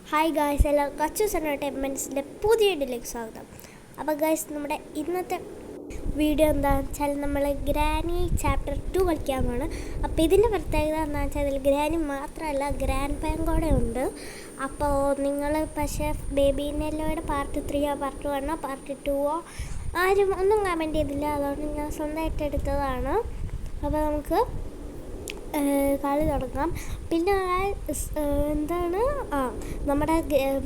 Hi guys, എല്ലാവർക്കും അച്ചൂസ് എൻ്റർടൈൻമെൻറ്റ്സിൻ്റെ പുതിയ വീഡിയോയിലേക്ക് സ്വാഗതം. അപ്പോൾ ഗായ്സ്, നമ്മുടെ ഇന്നത്തെ വീഡിയോ എന്താണെന്ന് വെച്ചാൽ നമ്മൾ ഗ്രാനി ചാപ്റ്റർ 2 കളിക്കാനാണ്. അപ്പോൾ ഇതിൻ്റെ പ്രത്യേകത എന്താണെന്ന് വെച്ചാൽ ഇതിൽ ഗ്രാനി മാത്രമല്ല ഗ്രാൻഡ് പാൻ കൂടെ ഉണ്ട്. അപ്പോൾ നിങ്ങൾ പക്ഷേ ബേബി നെല്ലോയുടെ പാർട്ട് 3 പാർട്ട് 1 പാർട്ട് 2 ആരും ഒന്നും കമൻറ്റ് ചെയ്തില്ല. അതുകൊണ്ട് ഞാൻ സ്വന്തമായിട്ട് എടുത്തതാണ്. അപ്പോൾ നമുക്ക് കളി തുടങ്ങാം. പിന്നെ എന്താണ് നമ്മുടെ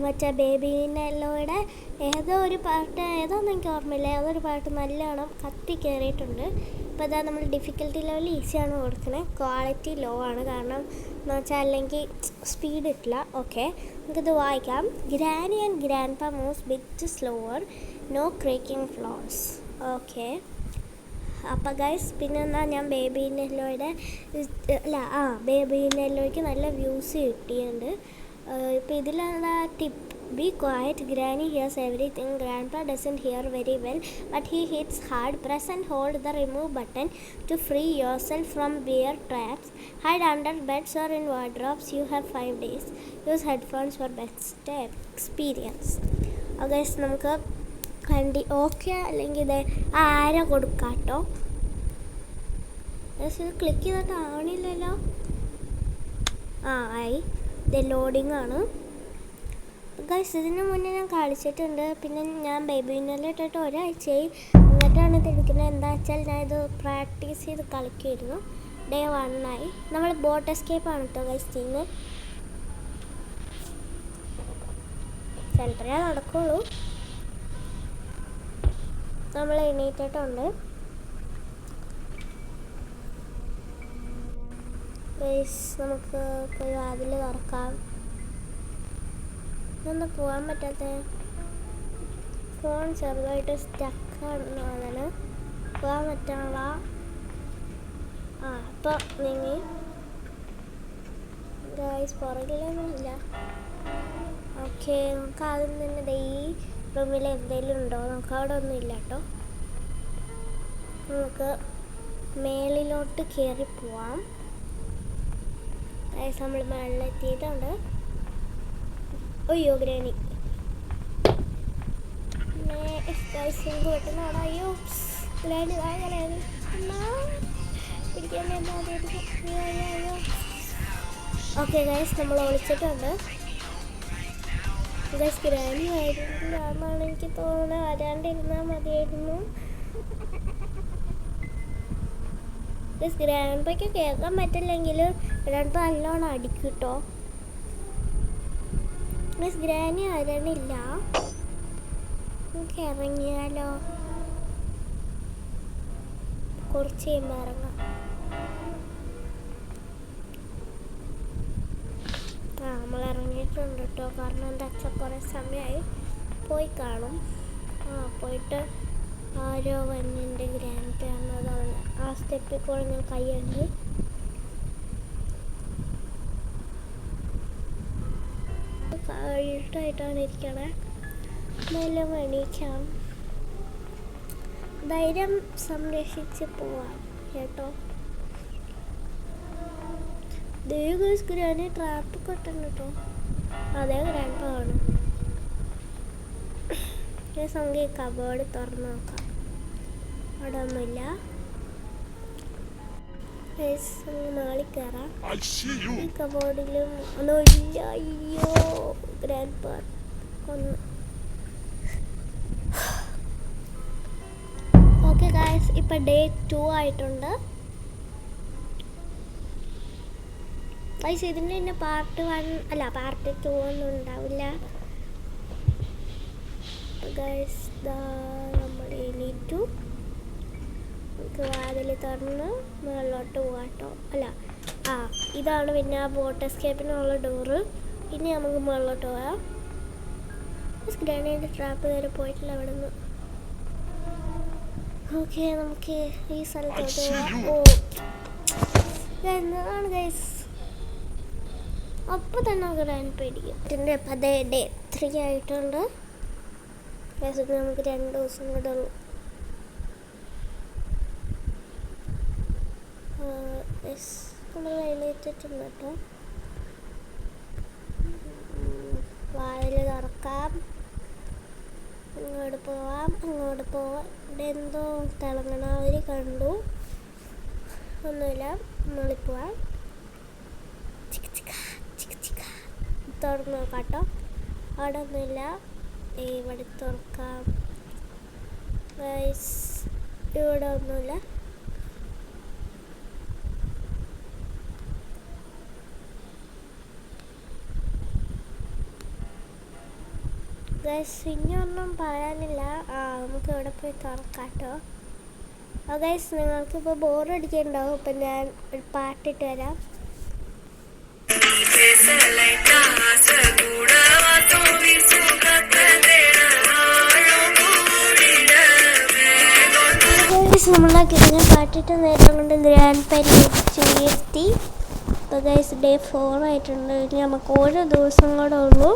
മറ്റേ ബേബി നെല്ലോയുടെ ഏതോ ഒരു പാട്ട് ഏതോന്നും എനിക്ക് ഓർമ്മയില്ല. ഏതൊരു പാട്ട് നല്ലോണം കത്തി കയറിയിട്ടുണ്ട്. ഇപ്പോൾ അതാ നമ്മൾ ഡിഫിക്കൽട്ടി ലെവൽ ഈസിയാണ് കൊടുക്കുന്നത്, ക്വാളിറ്റി ലോ ആണ്. കാരണം എന്ന് വെച്ചാൽ അല്ലെങ്കിൽ സ്പീഡ് ഇട്ടില്ല. ഓക്കെ, നമുക്കിത് വായിക്കാം. Granny and grandpa moves bit slower, no creaking floors. Okay, അപ്പോൾ ഗൈസ് പിന്നെ എന്നാൽ ഞാൻ ബേബി നെല്ലോയുടെ ബേബി നെല്ലോയ്ക്ക് നല്ല വ്യൂസ് കിട്ടിയിട്ടുണ്ട്. ഇപ്പോൾ ഇതിലുള്ള tip: be quiet, granny hears everything, grandpa doesn't hear very well but he hits hard. Press and hold the remove button to free yourself from bear traps. Hide under beds or in wardrobes. You have 5 days. Use headphones for best experience. Guys നമുക്ക് okay അല്ലെങ്കിൽ ഇത് ആരോ കൊടുക്കാം കേട്ടോ. ഇത് click ചെയ്തിട്ട് ആവണില്ലല്ലോ. ആയി. ഇത് loading ആണ്. ഗൈസ് ഇതിന് മുന്നേ ഞാൻ കളിച്ചിട്ടുണ്ട്. പിന്നെ ഞാൻ ബേബി നെല്ലിട്ടിട്ട് ഒരാഴ്ചയായി. എന്നിട്ടാണ് ഇത് എടുക്കുന്നത്. എന്താ വെച്ചാൽ ഞാൻ ഇത് പ്രാക്ടീസ് ചെയ്ത് കളിക്കുമായിരുന്നു. Day 1 ആയി. നമ്മൾ ബോട്ട് എസ്കേപ്പാണ് കേട്ടോ ഗൈസ് ചെയ്യുന്നത്. ചിലപ്പോഴേ നടക്കുള്ളൂ. നമ്മൾ എണീറ്റിട്ടുണ്ട്. നമുക്ക് പോയി വാതിൽ തുറക്കാം. ഇതൊന്ന് പോകാൻ പറ്റാത്ത ഫോൺ ചെറുതായിട്ട് സ്റ്റക്കാണെന്ന് തോന്നല്. പോകാൻ പറ്റാനുള്ള ഇപ്പോൾ നീങ്ങി. ഗൈസ് പുറകിലൊന്നുമില്ല. ഓക്കെ, നമുക്ക് ആദ്യം തന്നെ ഈ റൂമിൽ എന്തെങ്കിലും ഉണ്ടോ നമുക്ക്. അവിടെ ഒന്നും ഇല്ല കേട്ടോ. നമുക്ക് മേളിലോട്ട് കയറി പോവാം. നമ്മൾ മേളിലെത്തിയിട്ടുണ്ട്. അയ്യോ ഗ്രാനി പെട്ടെന്ന് അവിടെ. അയ്യോ ഗ്രാനി പിടിക്കാൻ. അയ്യോ. ഓക്കെ ഗൈസ്, നമ്മൾ ഒളിച്ചിട്ടുണ്ട്. ഗൈസ് ഗ്രാനി ആയിരുന്നില്ല എന്നാണ് എനിക്ക് തോന്നുന്നത്. വരാണ്ടിരുന്നാൽ മതിയായിരുന്നു. ഗ്രാൻഡ് പായ്ക്ക് കേൾക്കാൻ പറ്റില്ലെങ്കിൽ ഗ്രാൻഡ് പാ നല്ലോണം അടിക്കും കേട്ടോ. ഗ്രാനി വരണില്ല. നമുക്ക് ഇറങ്ങിയാലോ? കുറച്ച് കഴിയുമ്പോൾ ഇറങ്ങാം. നമ്മൾ ഇറങ്ങിയിട്ടുണ്ട് കേട്ടോ. കാരണം എന്താ വെച്ചാൽ കുറേ സമയമായി. പോയി കാണും. പോയിട്ട് ആരോ വന്നിൻ്റെ ഗ്രാൻഡ് പാ എന്നതാണ്. ആ സ്റ്റെപ്പിൽ കൂടെ ഞാൻ കൈയുണ്ട്. ഇരുട്ടായിട്ടാണ് ഇരിക്കണേ. നല്ല എണീക്കാം. ധൈര്യം സംരക്ഷിച്ച് പോവാം കേട്ടോ. ഗ്രാനി ട്രാപ്പ് കൊട്ടുണ്ട് കേട്ടോ. അതേ ഗ്രാൻഡ് പാ ആണ്. നമുക്ക് ഈ കബോർഡ് തുറന്ന് നോക്കാം. അവിടെ ഒന്നുമില്ല. നാളെ കയറാം. ഈ കബോർഡിലും ഒന്നുമില്ല. അയ്യോ ഗ്രാൻഡ് പാ ഒന്ന്. ഓക്കെ ഗായ്സ്, ഇപ്പം Day 2 ആയിട്ടുണ്ട്. ഗൈസ് ഇതിന് പിന്നെ പാർട്ട് 1 പാർട്ട് 2 ഒന്നും ഉണ്ടാവില്ല. ഗൈസ് നമ്മൾ എണീറ്റു. നമുക്ക് വാതിൽ തുറന്ന് മുകളിലോട്ട് പോകാട്ടോ. ഇതാണ് പിന്നെ ആ ബോട്ട് എസ്കേപ്പിനുള്ള ഡോറ്. ഇനി നമുക്ക് മുകളിലോട്ട് പോകാം. ഗ്രാനൈഡ് ട്രാപ്പ് വരെ പോയിട്ടില്ല അവിടെ നിന്ന്. ഓക്കെ, നമുക്ക് ഈ സ്ഥലത്തോട്ട് പോകാം. എന്നതാണ് ഗൈസ്, അപ്പോൾ തന്നെ ഗ്രാൻഡ് പേടിക്കും. അപ്പം അതേ Day 3 ആയിട്ടുണ്ട്. നമുക്ക് 2 ദിവസം കൂടെ ഉള്ളൂ. നമ്മൾ എഴുന്നേറ്റിട്ടുണ്ട് കേട്ടോ. അങ്ങോട്ട് പോവാം. ഇവിടെ എന്തോ തിളങ്ങണ അവർ കണ്ടു. ഒന്നുമില്ല, മുകളിൽ പോവാം. തുറന്ന് നോക്കാം കേട്ടോ. അവിടെ ഒന്നുമില്ല. ഇവിടെ തുറക്കാം. ഇവിടെ ഒന്നുമില്ല. ഗൈസ് ഇനിയൊന്നും പറയാനില്ല. നമുക്ക് ഇവിടെ പോയി തുറക്കാം കേട്ടോ. ഗൈസ് നിങ്ങൾക്കിപ്പോൾ ബോറടിക്കുന്നുണ്ടാവും. ഇപ്പം ഞാൻ ഒരു പാട്ടിട്ട് വരാം. നമ്മളെ കഴിഞ്ഞ പാട്ടിട്ട് നേരം കൊണ്ട് ഗ്രാൻഡ് പാരൻസ് ഉയർത്തി. അപ്പോൾ ഗൈസ് ഡേ 4 ആയിട്ടുണ്ട്. ഇനി നമുക്ക് ഓരോ ദിവസം കൂടെ ഉള്ളൂ.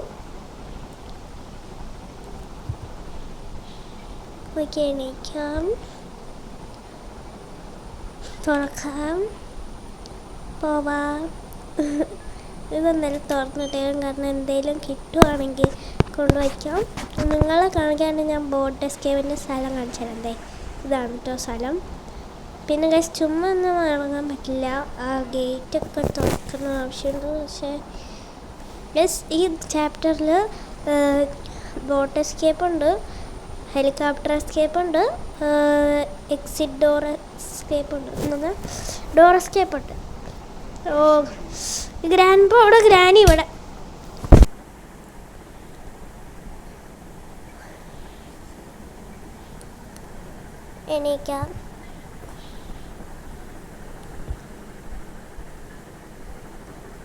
ഓക്കെ, എണീക്കാം, തുറക്കാം, പോവാം. ഇതെന്തായാലും തുറന്നിട്ടേ, കാരണം എന്തെങ്കിലും കിട്ടുവാണെങ്കിൽ കൊണ്ടുവയ്ക്കാം. നിങ്ങളെ കാണിക്കാണ്ട് ഞാൻ ബോട്ട് എസ്കേപ്പിൻ്റെ സ്ഥലം കാണിച്ചു തരണ്ടേ. ഇതാണ് കേട്ടോ സ്ഥലം. പിന്നെ ഗൈസ് ചുമ്മാ ഒന്നും ഇറങ്ങാൻ പറ്റില്ല. ആ ഗേറ്റൊക്കെ തുറക്കുന്ന ആവശ്യമുണ്ട്. പക്ഷേ ഗൈസ് ഈ ചാപ്റ്ററിൽ ബോട്ട് എസ്കേപ്പ് ഉണ്ട്, ഹെലികോപ്റ്റർ എസ്കേപ്പ് ഉണ്ട്, എക്സിറ്റ് ഡോർ എസ്കേപ്പ് ഉണ്ട്, ഡോർ എസ്കേപ്പ് ഉണ്ട്. ഓ ഗ്രാൻഡ് അവിടെ ഗ്രാനി ഇവിടെ. എണീക്കാം,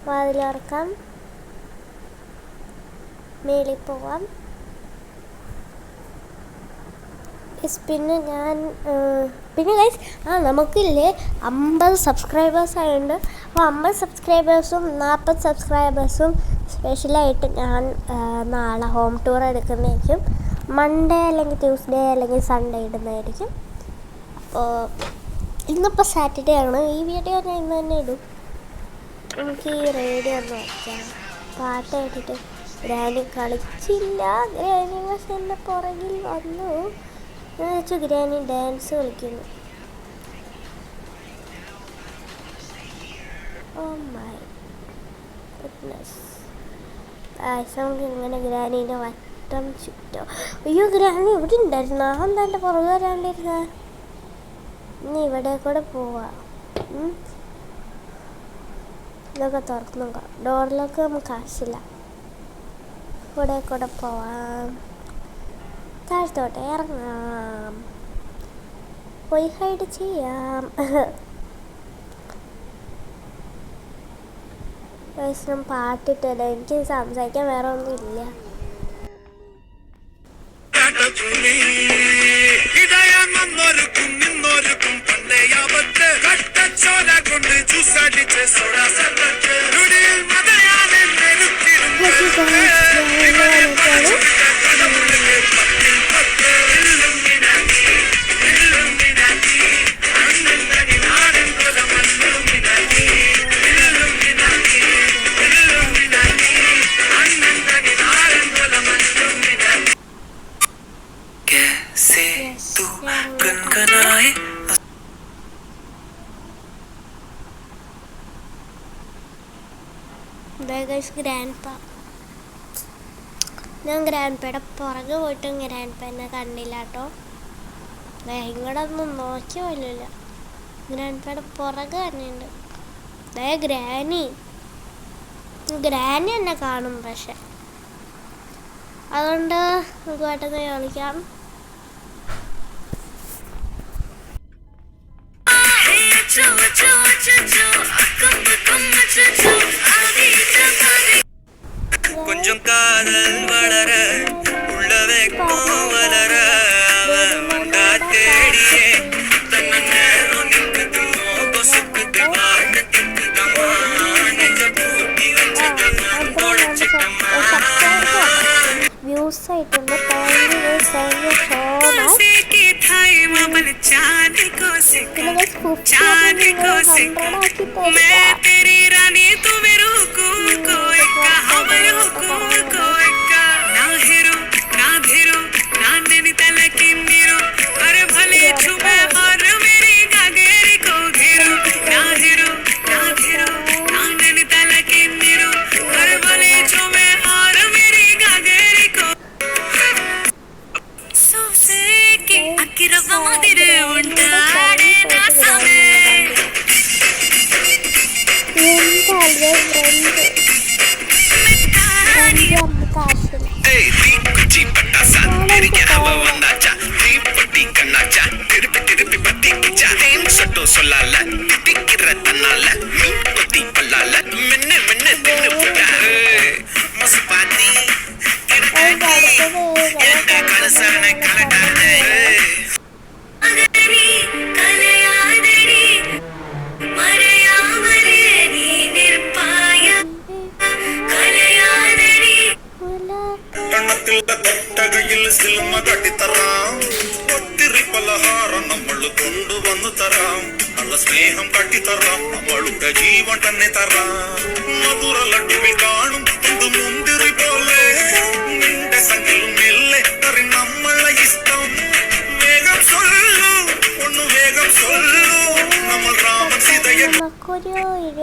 വാതിലുറക്കാം, മേളിൽ പോവാം. പിന്നെ ഗൈസ് നമുക്കില്ലേ 50 സബ്സ്ക്രൈബേഴ്സ് ആയതുകൊണ്ട്. അപ്പോൾ 50 സബ്സ്ക്രൈബേഴ്സും 40 സബ്സ്ക്രൈബേഴ്സും സ്പെഷ്യലായിട്ട് ഞാൻ നാളെ ഹോം ടൂർ എടുക്കുന്നതായിരിക്കും. മൺഡേ അല്ലെങ്കിൽ ട്യൂസ്ഡേ അല്ലെങ്കിൽ സൺഡേ ഇടുന്നതായിരിക്കും. അപ്പോൾ ഇന്നിപ്പോൾ സാറ്റർഡേ ആണ്. ഈ വീഡിയോ ഞാൻ ഇന്ന് തന്നെ ഇടും. എനിക്ക് ഈ റേഡിയോ ഒന്ന് വയ്ക്കാം. പാട്ട് കേട്ടിട്ട് ഗ്രാനി കളിച്ചില്ല. ഗ്രാനി പക്ഷെ എൻ്റെ പുറകിൽ വന്നു. ഞാൻ വെച്ചു ഗ്രാനി ഡാൻസ് കളിക്കുന്നു. Oh my goodness. നമുക്ക് ഇങ്ങനെ ഗ്രാനീൻ്റെ വട്ടം ചുറ്റോ. അയ്യോ ഗ്രാനി ഇവിടെ ഉണ്ടായിരുന്നു. എന്താ എൻ്റെ പുറകെ വരാണ്ടിരുന്ന. ഇനി ഇവിടെ കൂടെ പോവാം. ഇതൊക്കെ തുറന്നു നോക്കാം. ഡോറിലൊക്കെ നമുക്ക് കാശില്ല. ഇവിടെ കൂടെ പോവാം. താഴത്തോട്ട് ഇറങ്ങാം, പോയി ഹൈഡ് ചെയ്യാം. പാട്ടിട്ടല്ല, എനിക്ക് സംസാരിക്കാൻ വേറെ ഒന്നും ഇല്ല. ഞാൻ ഗ്രാൻഡ്പയുടെ പുറകെ പോയിട്ടും ഗ്രാൻഡ്പ എന്നെ കണ്ടില്ല കേട്ടോ. ഇങ്ങോട്ട് ഒന്നും നോക്കി പോലില്ല. ഗ്രാൻഡ്പയുടെ പുറകെ തന്നെയുണ്ട്. ഗ്രാനി എന്നെ കാണും. പക്ഷെ അതുകൊണ്ട് നമുക്ക് പെട്ടെന്ന് കളിക്കാം. கொஞ்சம் காதல் வளர உள்ளவே கோவலர காத்தேடியே தன்ன நேரம் நிற்குதுமோ கொசுக்குது பாட்டுக்குதுமா நெஞ்ச பூட்டி வச்சதுமா பொழைச்சிட்டமா. വ്യൂസ് ആയിട്ടുണ്ട്. నా హీరో నా ధీరో నా నేను తలకి മനസ്സാണ് കലക്കാതെ കൊട്ടകയിൽ സിൽമ കട്ടിത്തറാം ഒത്തിരി പലഹാരം നമ്മൾ കൊണ്ടുവന്നു തരാം നല്ല സ്നേഹം കട്ടിത്തറാം നമ്മളുടെ ജീവൻ തന്നെ തരാം മധുര ലഡുവിൽ കാണും എന്ത് മുന്തിരി പോലെ നിന്റെ സംഖ്യയിൽ മെല്ലെ കറി നമ്മളെ ഇഷ്ടം വേഗം സൊല്ലു ഒന്ന് വേഗം സൊല്ലു നമ്മൾ രാമൻ സീതയെ നമുക്കൊരു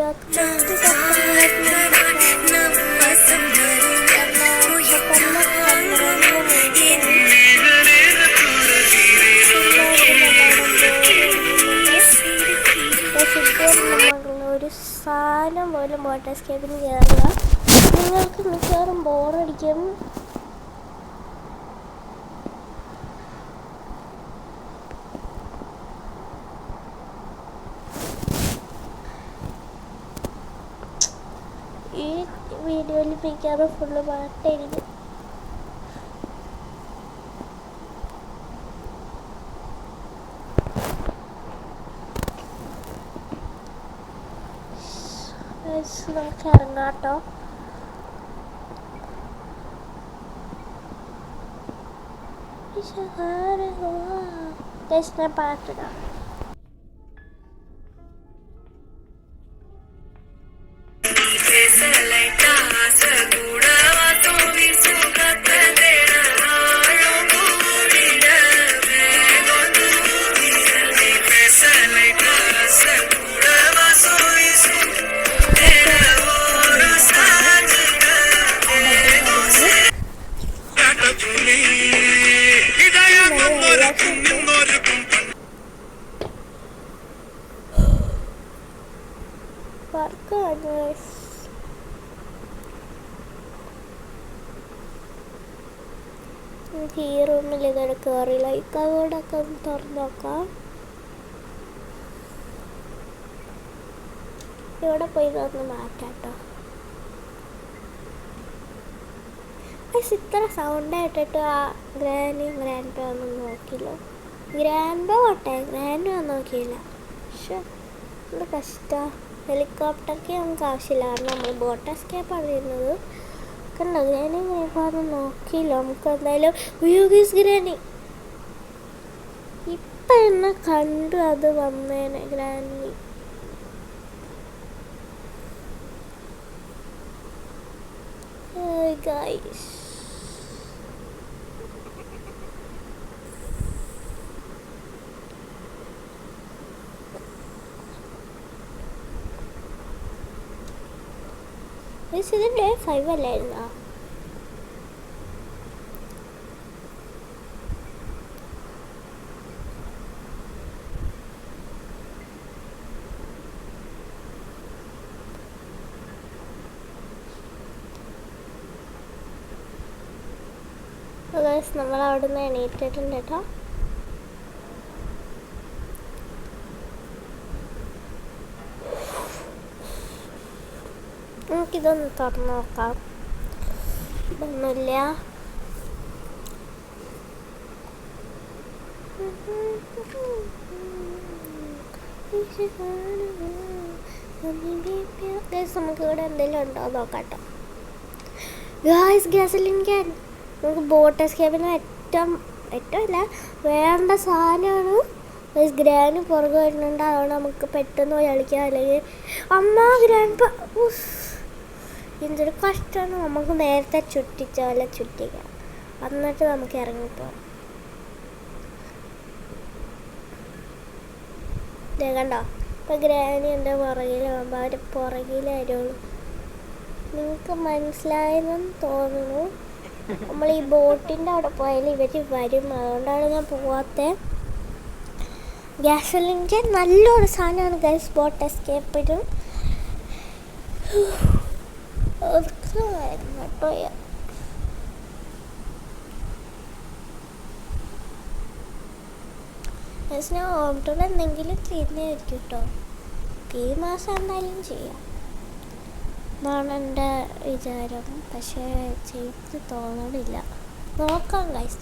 25 സെക്കൻഡ് ഒരു സാധനം പോലും വാട്ടർ സ്കേപ്പിന് കയറുക. നിങ്ങൾക്ക് മിക്കവാറും ബോറടിക്കും. ഈ വീഡിയോയിൽ മിക്കവാറും ഫുള്ള് പാട്ടായിരിക്കും. നമുക്ക് ഇറങ്ങാട്ടോ. ഞാൻ പാട്ടിടാം. ഈ റൂമിൽ ഇതൊക്കെ കയറിയില്ല. ഈ കവോടൊക്കെ ഒന്ന് തുറന്നു നോക്കാം. ഇവിടെ പോയി ഇതൊന്ന് മാറ്റാട്ടോ. ഇത്ര സൗണ്ട് ആയിട്ടിട്ട് ആ ഗ്രാനിയും ഗ്രാൻഡ് പേ ഒന്നും നോക്കിയില്ല. ഗ്രാൻഡ് പേ പോട്ടെ, ഗ്രാൻഡ് ഒന്നും നോക്കിയില്ല. പക്ഷെ എന്ത് കഷ്ടമാണ്. ഹെലികോപ്റ്റർക്ക് നമുക്ക് ആവശ്യമില്ല, കാരണം നമ്മൾ ബോട്ട് എസ്കേപ്പാണ് ചെയ്യുന്നത്. കണ്ടോ ഗ്രാനി ഗ്രാൻഡ് നോക്കിയില്ല. നമുക്ക് എന്തായാലും ഉപയോഗിച്ച് ഗ്രാനി ഇപ്പം എന്നെ കണ്ടു അത് വന്നേനെ ഗ്രാനി. Guys, ഇതിൻ്റെ 5 അല്ലായിരുന്നോ? നമ്മൾ അവിടെ നിന്ന് എണീറ്റിട്ടുണ്ട് കേട്ടോ. നമുക്കിതൊന്ന് തുറന്നു നോക്കാം. ഇതൊന്നുമില്ല. നമുക്ക് ഇവിടെ എന്തെങ്കിലും ഉണ്ടോ നോക്കാട്ടോ. ഗ്യാസലിൻ ക്യാൻ നമുക്ക് ബോട്ട് എസ്കേപ്പിന് ഏറ്റവും അല്ല വേണ്ട സാധനമാണ്. ഗ്രാൻഡ് പുറകെ വരുന്നുണ്ട്, അതുകൊണ്ട് നമുക്ക് പെട്ടെന്ന് പോയി കളിക്കാം. അല്ലെങ്കിൽ അമ്മ ഗ്രാൻഡ് എന്തൊരു കഷ്ടമാണ്. നമുക്ക് നേരത്തെ ചുറ്റിച്ച പോലെ ചുറ്റിക്കാം, എന്നിട്ട് നമുക്ക് ഇറങ്ങിപ്പോവാം. കണ്ടോ ഇപ്പം ഗ്രാനി എൻ്റെ പുറകിലാകുമ്പോൾ അവർ പുറകിലായിരുള്ളൂ. നിങ്ങൾക്ക് മനസ്സിലായെന്ന് തോന്നുന്നു. നമ്മൾ ഈ ബോട്ടിൻ്റെ അവിടെ പോയാൽ ഇവർ വരും, അതുകൊണ്ടാണ് ഞാൻ പോവാത്തത്. ഗ്യാസലിൻ്റെ നല്ലൊരു സാധനമാണ് ഗൈസ് ബോട്ട് എസ്കേപ്പിനും. കേട്ടോ ഞാൻ ഓർഡർ എന്തെങ്കിലും ചെയ്യുന്നതായിരിക്കും കേട്ടോ. ഈ മാസം എന്തായാലും ചെയ്യാം എന്നാണ് എൻ്റെ വിചാരം. പക്ഷേ ചെയ്ത് തോന്നണില്ല. നോക്കാം ഗൈസ്.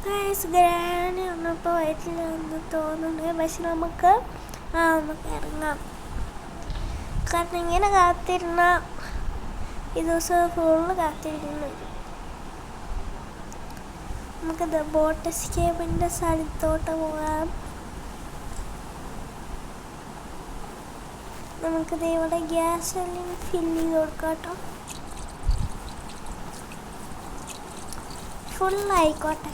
ഗൈസ് ഗ്രാനി ഒന്നിപ്പോൾ വയറ്റിലെന്ന് തോന്നുന്നു. പക്ഷെ നമുക്ക് ഇറങ്ങാം. കാരണം ഇങ്ങനെ കാത്തിരുന്ന ഈ ദിവസം ഫുള്ള് കാത്തിരിക്കുന്നു. നമുക്കത് ബോട്ട് എസ്കേപ്പിൻ്റെ സ്ഥലത്തോട്ട് പോകാം. നമുക്കത് ഇവിടെ ഗ്യാസ് എല്ലാം ഫില്ല് ചെയ്ത് കൊടുക്കാം കേട്ടോ. ഫുള്ളായിക്കോട്ടെ,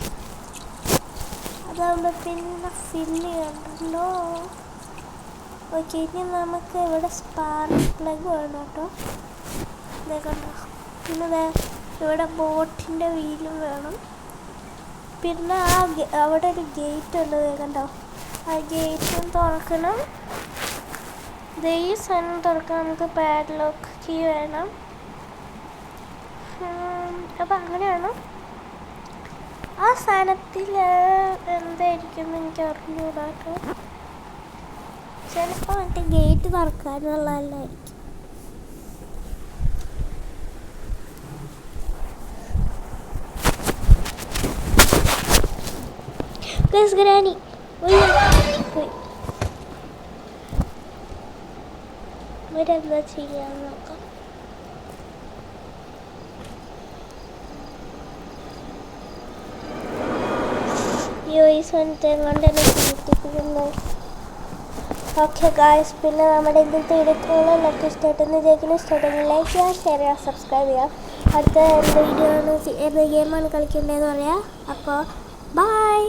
അതാകുമ്പോൾ പിന്നെ ഫില്ല് ചെയ്യണ്ടല്ലോ. ഓക്കെ, ഇനി നമുക്ക് ഇവിടെ സ്പാർക്ക് പ്ലഗ് വേണം കേട്ടോ. ഇതേ കണ്ടോ. പിന്നെ ഇവിടെ ബോട്ടിൻ്റെ വീലും വേണം. പിന്നെ അവിടെ ഒരു ഗേറ്റ് ഉണ്ട്, കണ്ടോ. ആ ഗേറ്റും തുറക്കണം. ഈ സാധനം തുറക്കാൻ നമുക്ക് പാഡ്ലോക്ക് കീ വേണം. അപ്പം അങ്ങനെയാണ്. ആ സാധനത്തിൽ എന്തായിരിക്കും എനിക്ക് അറിഞ്ഞൂടാ കേട്ടോ. ചിലപ്പോൾ മറ്റേ ഗേറ്റ് തുറക്കാനുള്ളതല്ലായിരിക്കും. ഗ്രാനി ഇവരെന്താ ചെയ്യാൻ നോക്കാം. ഈ സാധനത്തെ കൊണ്ട് തന്നെ പ്രവർത്തിക്കുന്നുണ്ടോ. ഓക്കെ ഗായ്സ്, പിന്നെ നമ്മുടെ ഇന്നത്തെ വീഡിയോകളൊക്കെ ഇഷ്ടമായിട്ടെന്ന് വിചാരിക്കുന്നു. ഇഷ്ടമായിട്ടെങ്കിൽ ലൈക്ക് ചെയ്യുക, ഷെയർ ചെയ്യുക, സബ്സ്ക്രൈബ് ചെയ്യുക. അടുത്ത എന്ത് വീഡിയോ ആണ്, ഏത് ഗെയിമാണ് കളിക്കേണ്ടതെന്ന് പറയാം. അപ്പോൾ ബൈ.